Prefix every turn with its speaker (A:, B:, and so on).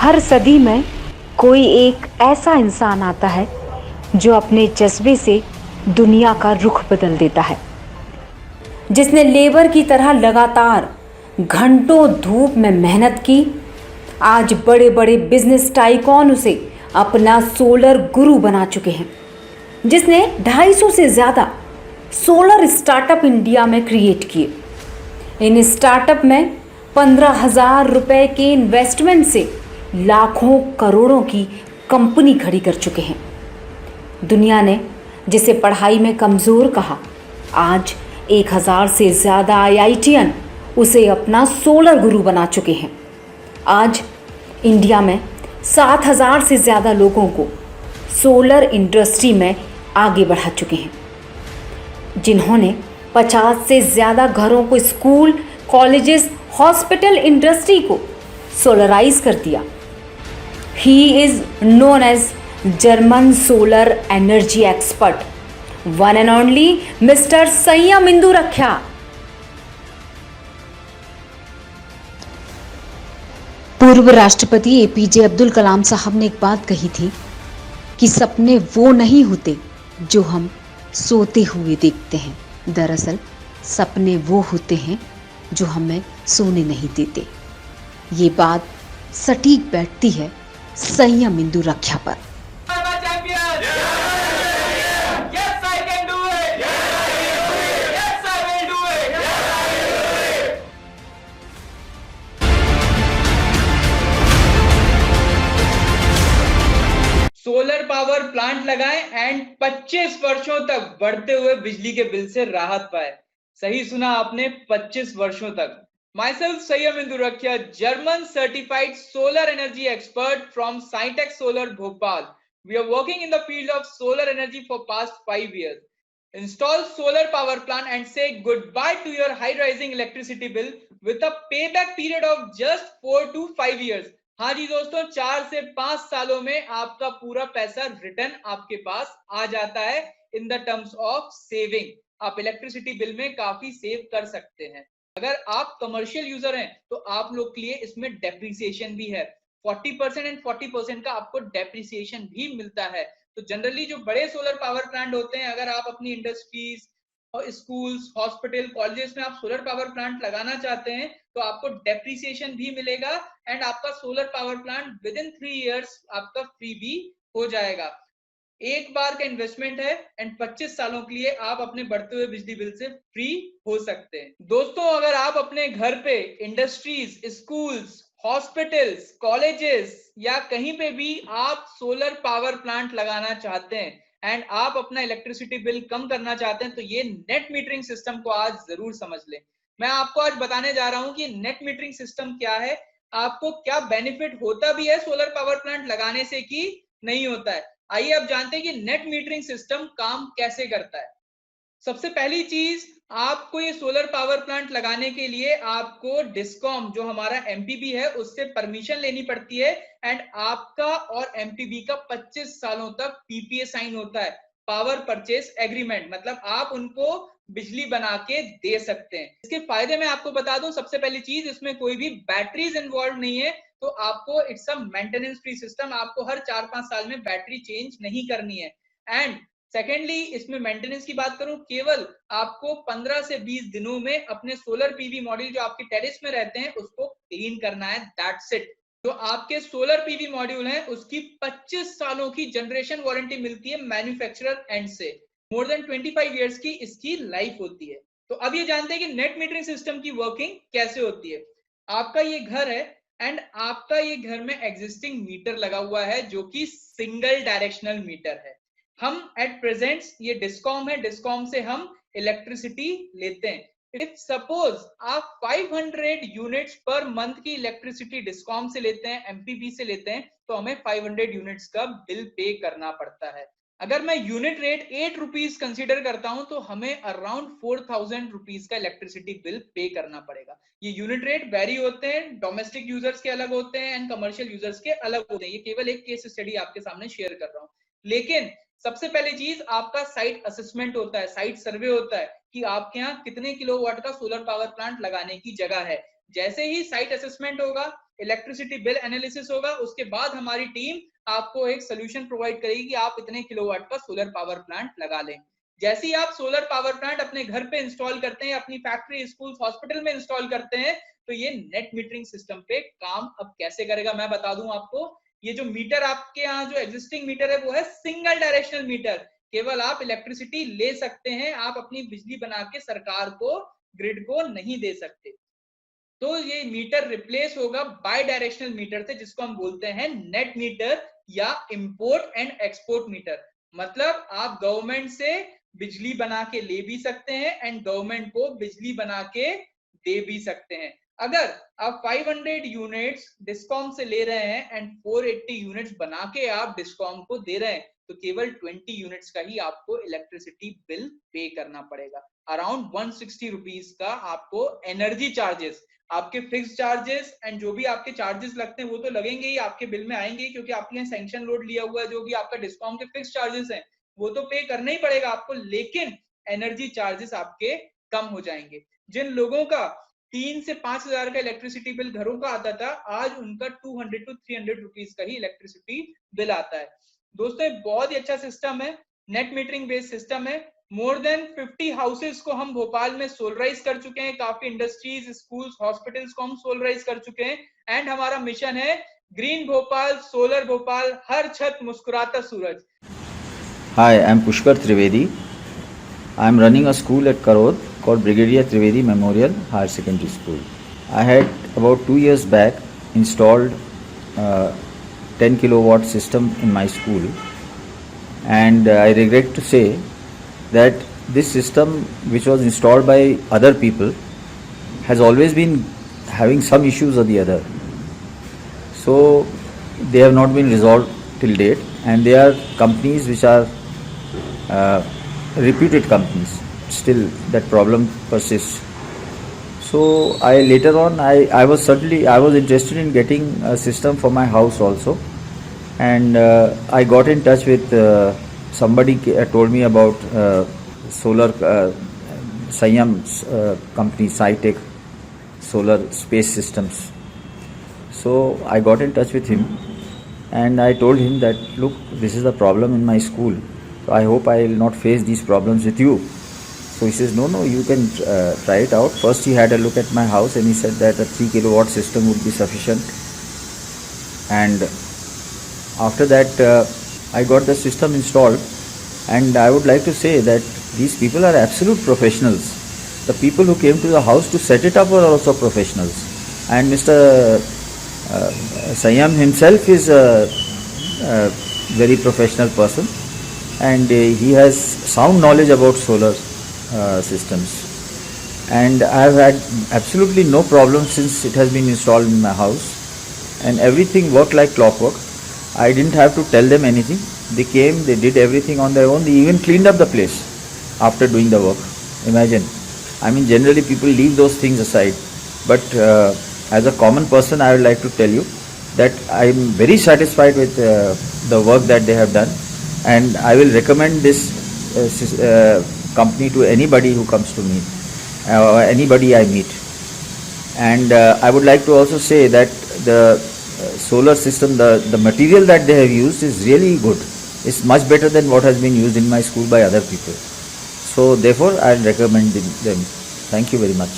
A: हर सदी में कोई एक ऐसा इंसान आता है जो अपने जज्बे से दुनिया का रुख बदल देता है, जिसने लेबर की तरह लगातार घंटों धूप में मेहनत की। आज बड़े बड़े बिजनेस टाइकॉन उसे अपना सोलर गुरु बना चुके हैं, जिसने 250 से ज़्यादा सोलर स्टार्टअप इंडिया में क्रिएट किए। इन स्टार्टअप में 15,000 रुपए के इन्वेस्टमेंट से लाखों करोड़ों की कंपनी खड़ी कर चुके हैं। दुनिया ने जिसे पढ़ाई में कमज़ोर कहा, आज 1,000 से ज़्यादा आईआईटीएन उसे अपना सोलर गुरु बना चुके हैं। आज इंडिया में 7,000 से ज़्यादा लोगों को सोलर इंडस्ट्री में आगे बढ़ा चुके हैं, जिन्होंने 50 से ज़्यादा घरों को, स्कूल, कॉलेजेस, हॉस्पिटल इंडस्ट्री को सोलराइज कर दिया। He is known as German solar energy expert, one and only mister Sanyam Indu रख्या। पूर्व राष्ट्रपति एपीजे अब्दुल कलाम साहब ने एक बात कही थी कि सपने वो नहीं होते जो हम सोते हुए देखते हैं, दरअसल सपने वो होते हैं जो हमें सोने नहीं देते। ये बात सटीक बैठती है संयम इंदु रख्या पर।
B: सोलर पावर प्लांट लगाएं एंड 25 वर्षों तक बढ़ते हुए बिजली के बिल से राहत पाए। सही सुना आपने, 25 वर्षों तक। Myself Sayyam Indu Rakhya, German certified solar energy expert from Scientech Solar Bhopal. We are working in the field of solar energy for past 5 years. Install solar power plant and say goodbye to your high rising electricity bill with a payback period of just 4 to 5 years. हाँ जी दोस्तों, 4 से 5 सालों में आपका पूरा पैसा return आपके पास आ जाता है in the terms of saving. आप इलेक्ट्रिसिटी बिल में काफी सेव कर सकते हैं। अगर आप कमर्शियल यूजर हैं तो आप लोग के लिए इसमें डेप्रिसिएशन भी है। 40% एंड 40% का आपको डेप्रिसिएशन भी मिलता है। तो जनरली जो बड़े सोलर पावर प्लांट होते हैं, अगर आप अपनी इंडस्ट्रीज और स्कूल्स, हॉस्पिटल, कॉलेजेस में आप सोलर पावर प्लांट लगाना चाहते हैं तो आपको डेप्रिसिएशन भी मिलेगा एंड आपका solar power plant with in 3 years आपका फ्री भी हो जाएगा। एक बार का इन्वेस्टमेंट है एंड 25 सालों के लिए आप अपने बढ़ते हुए बिजली बिल से फ्री हो सकते हैं। दोस्तों, अगर आप अपने घर पे इंडस्ट्रीज, स्कूल्स, हॉस्पिटल्स, कॉलेजेस या कहीं पे भी आप सोलर पावर प्लांट लगाना चाहते हैं एंड आप अपना इलेक्ट्रिसिटी बिल कम करना चाहते हैं तो ये नेट मीटरिंग सिस्टम को आज जरूर समझ लें। मैं आपको आज बताने जा रहा हूं कि नेट मीटरिंग सिस्टम क्या है, आपको क्या बेनिफिट होता भी है सोलर पावर प्लांट लगाने से कि नहीं होता है। आइए अब जानते हैं कि नेट मीटरिंग सिस्टम काम कैसे करता है। सबसे पहली चीज, आपको ये सोलर पावर प्लांट लगाने के लिए आपको डिस्कॉम, जो हमारा एमपीबी है, उससे परमिशन लेनी पड़ती है एंड आपका और एमपीबी का 25 सालों तक पीपीए साइन होता है, पावर परचेस एग्रीमेंट। मतलब आप उनको बिजली बना के दे सकते हैं। इसके फायदे मैं आपको बता दूं। सबसे पहली चीज, इसमें कोई भी बैटरीज इन्वॉल्व नहीं है, तो आपको it's a maintenance free system. आपको हर 4-5 साल में बैटरी चेंज नहीं करनी है। एंड सेकेंडली, इसमें मेंटेनेंस की बात करूं, केवल आपको 15 से 20 दिनों में अपने सोलर पीवी मॉड्यूल जो आपके टेरेस में रहते हैं उसको क्लीन करना है, दैट्स इट। जो आपके सोलर पीवी मॉड्यूल हैं उसकी 25 सालों की जनरेशन वारंटी मिलती है मैन्युफैक्चरर एंड से। मोर देन 25 इयर्स की इसकी लाइफ होती है। तो अब ये जानते हैं कि नेट मीटरिंग सिस्टम की वर्किंग कैसे होती है। आपका ये घर है एंड आपका ये घर में एग्जिस्टिंग मीटर लगा हुआ है जो कि सिंगल डायरेक्शनल मीटर है। हम एट प्रेजेंट, ये डिस्कॉम है, डिस्कॉम से हम इलेक्ट्रिसिटी लेते हैं। इफ सपोज आप 500 यूनिट्स पर मंथ की इलेक्ट्रिसिटी डिस्कॉम से लेते हैं, एमपीबी से लेते हैं, तो हमें 500 यूनिट्स का बिल पे करना पड़ता है। अगर मैं यूनिट रेट 8 रुपीज कंसिडर करता हूं तो हमें अराउंड 4000 रुपीज का इलेक्ट्रिसिटी बिल पे करना पड़ेगा। ये यूनिट रेट वेरी होते हैं, डोमेस्टिक यूजर्स के अलग होते हैं एंड कमर्शियल यूजर्स के अलग होते हैं। ये केवल एक केस स्टडी आपके सामने शेयर कर रहा हूं। लेकिन सबसे पहली चीज, आपका साइट असेसमेंट होता है, साइट सर्वे होता है कि आपके यहाँ कितने किलोवाट का सोलर पावर प्लांट लगाने की जगह है। जैसे ही साइट असेसमेंट होगा, इलेक्ट्रिसिटी बिल एनालिसिस होगा, उसके बाद हमारी टीम आपको एक सोल्यूशन प्रोवाइड करेगी कि आप इतने किलोवाट का सोलर पावर प्लांट लगा लें। जैसे ही आप सोलर पावर प्लांट अपने घर पे इंस्टॉल करते हैं, अपनी फैक्ट्री, स्कूल, हॉस्पिटल में इंस्टॉल करते हैं, तो ये नेट मीटरिंग सिस्टम पे काम अब कैसे करेगा मैं बता दूं आपको। ये जो मीटर आपके यहाँ जो एग्जिस्टिंग मीटर है वो है सिंगल डायरेक्शनल मीटर, केवल आप इलेक्ट्रिसिटी ले सकते हैं, आप अपनी बिजली बना के सरकार को, ग्रिड को नहीं दे सकते। तो ये मीटर रिप्लेस होगा बाय डायरेक्शनल मीटर से, जिसको हम बोलते हैं नेट मीटर या इंपोर्ट एंड एक्सपोर्ट मीटर। मतलब आप गवर्नमेंट से बिजली बना के ले भी सकते हैं एंड गवर्नमेंट को बिजली बना के दे भी सकते हैं। अगर आप 500 यूनिट्स डिस्कॉम से ले रहे हैं एंड 480 यूनिट्स बना के आप डिस्कॉम को दे रहे हैं, तो केवल 20 यूनिट्स का ही आपको इलेक्ट्रिसिटी बिल पे करना पड़ेगा। अराउंड 160 रुपीज का आपको एनर्जी चार्जेस, आपके फिक्स चार्जेस एंड जो भी आपके चार्जेस लगते हैं वो तो लगेंगे ही, आपके बिल में आएंगे, क्योंकि आपने सैंक्शन लोड लिया हुआ है, जो भी आपका डिस्कॉम के फिक्स चार्जेस हैं वो तो पे करना ही पड़ेगा आपको, लेकिन एनर्जी चार्जेस आपके कम हो जाएंगे। जिन लोगों का 3 से 5 हजार का इलेक्ट्रिसिटी बिल घरों का आता था, आज उनका 200 to 300 रुपीज का ही इलेक्ट्रिसिटी बिल आता है। दोस्तों बहुत ही अच्छा सिस्टम है, नेट मीटरिंग बेस्ड सिस्टम है। मोर देन 50 हाउसेस को हम भोपाल में सोलराइज कर चुके हैं, काफी इंडस्ट्रीज, स्कूल्स, हॉस्पिटल्स को हम सोलराइज कर चुके हैं एंड हमारा मिशन है ग्रीन भोपाल, सोलर भोपाल, हर छत मुस्कुराता सूरज।
C: Hi, I am Pushkar Trivedi. I am running a school at Karod called Brigadier Trivedi Memorial Higher Secondary School. I had about 2 years back installed a 10 kilowatt system in my school, and I regret to say that this system, which was installed by other people, has always been having some issues or the other. So they have not been resolved till date, and they are companies which are reputed companies. Still that problem persists. So I later on I was interested in getting a system for my house also, and I got in touch with somebody told me about solar Sanyam's company, SciTech Solar Space Systems. So I got in touch with him and I told him that, look, this is a problem in my school. So I hope I will not face these problems with you. So he says, no, you can try it out. First he had a look at my house and he said that a 3 kilowatt system would be sufficient. And after that I got the system installed, and I would like to say that these people are absolute professionals. The people who came to the house to set it up were also professionals. And Mr. Sanyam himself is a very professional person, and he has sound knowledge about solar systems. And I have had absolutely no problem since it has been installed in my house, and everything worked like clockwork. I didn't have to tell them anything. They came, they did everything on their own. They even cleaned up the place after doing the work. Imagine. I mean, generally people leave those things aside, but as a common person, I would like to tell you that I am very satisfied with the work that they have done, and I will recommend this company to anybody who comes to me or anybody I meet. And I would like to also say that the solar system, the material that they have used is really good. It's much better than what has been used in my school by other people. So therefore I will recommend them. Thank you very much.